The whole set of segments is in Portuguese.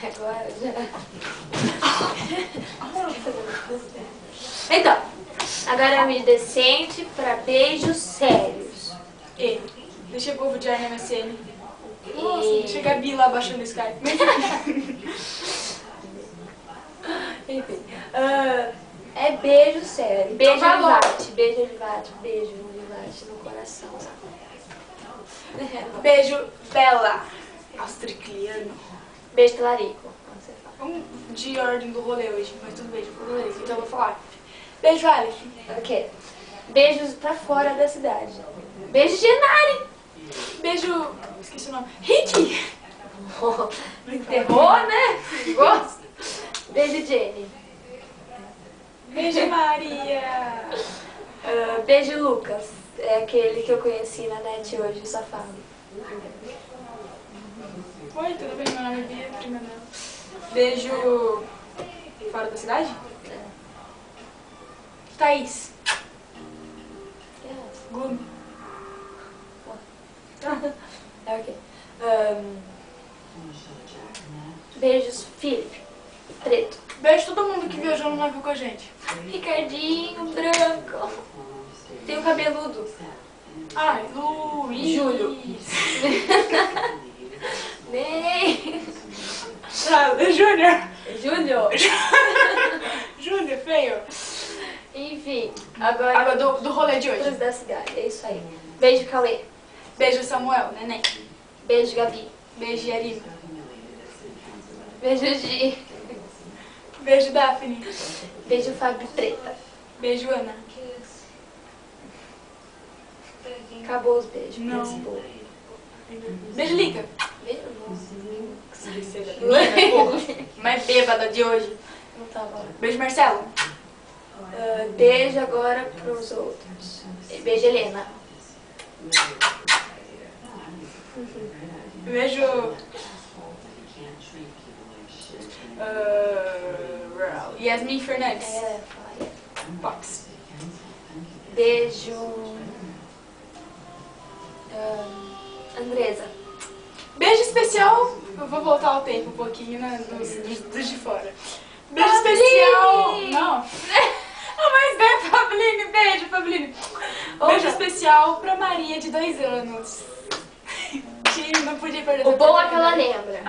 Agora já. Então, agora é um vídeo decente pra beijos sérios. E deixa o povo de na MSN. Nossa, deixa a Gabi lá baixando o Skype. Enfim. É beijo sério. Beijo Então, Olivate, beijo Olivate, beijo Olivate no coração. Beijo Bela. Austricliano. Beijo Talarico. Como você fala? Vamos de ordem do rolê hoje, mas tudo bem, de rolê. Então eu vou falar. Beijo, Alec. Ok. Beijos pra fora da cidade. Beijo Genari. Beijo. Esqueci o nome. Rick. Enterrou, né? Gosto. Beijo Jenny. Beijo, Maria. Beijo Lucas. É aquele que eu conheci na net hoje, o safado. Oi, tudo bem? Meu nome é Bia, prima dela. Beijo. Fora da cidade? Thaís. Gloomy. Ok. Beijos Felipe. Preto. Beijo todo mundo que viajou no navio com a gente. Ricardinho branco. Tem o cabeludo. Ai, Luiz. Júlio. Nem. Júnior. Júlio. Júnior, feio. Enfim, agora do rolê de Cruz hoje. da cidade. É isso aí. Beijo Cauê. Beijo, Samuel, neném. Beijo Gabi. Beijo, Yarina. Beijo Gi. Beijo, Daphne. Beijo Fábio Preta. Beijo, Ana. Acabou os beijos. Não. Acabou. Beijo, Lica. Beijo Mais bêbada de hoje. não tava. Beijo, Marcelo. Beijo agora pros outros. Beijo Helena. Beijo. Yasmin Fernandes. Fala. Box. Beijo. Andresa. Beijo especial. Eu vou voltar ao tempo um pouquinho dos de fora. Beijo Fabline! especial. Não. Mas é Fabline. Beijo, Fabline. Beijo especial pra Maria, de 2 anos. Que não podia perder. O bom é que ela lembra.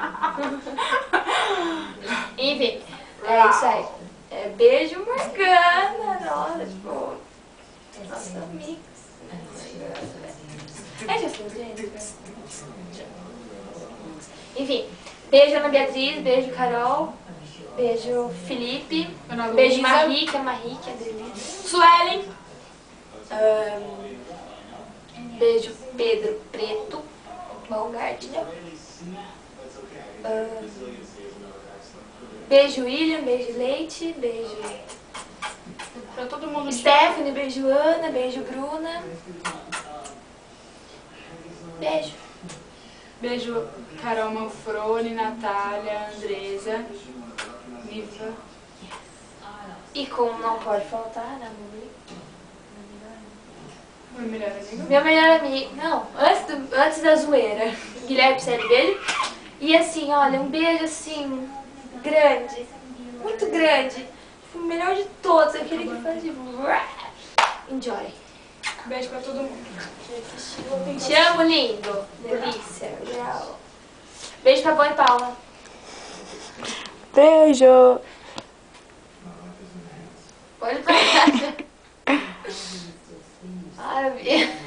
Enfim, é isso aí. Beijo Morgana. Nossa, tipo. Nossa, amigos. É assim, gente. Enfim, beijo Ana Beatriz, beijo Carol, beijo Felipe, Ana beijo Luísa. Marie, que é delícia. Suelen. Beijo Pedro Preto, Baumgartner. Beijo William, beijo Leite, beijo Pra todo mundo. Stephanie, beijo Ana, beijo Bruna. Beijo. Beijo Carol Manfroni, Natália, Andresa, Niva. E como não pode faltar, né, Meu melhor amigo. meu melhor amigo, não, antes da zoeira, Guilherme, sério, beijo. E assim, olha, um beijo assim, grande, muito grande, tipo, o melhor de todos, aquele que faz de enjoy. Beijo pra todo mundo. Te amo, lindo, delícia, real. Beijo pra Bom e Palma. Beijo. Pode parar. Ai,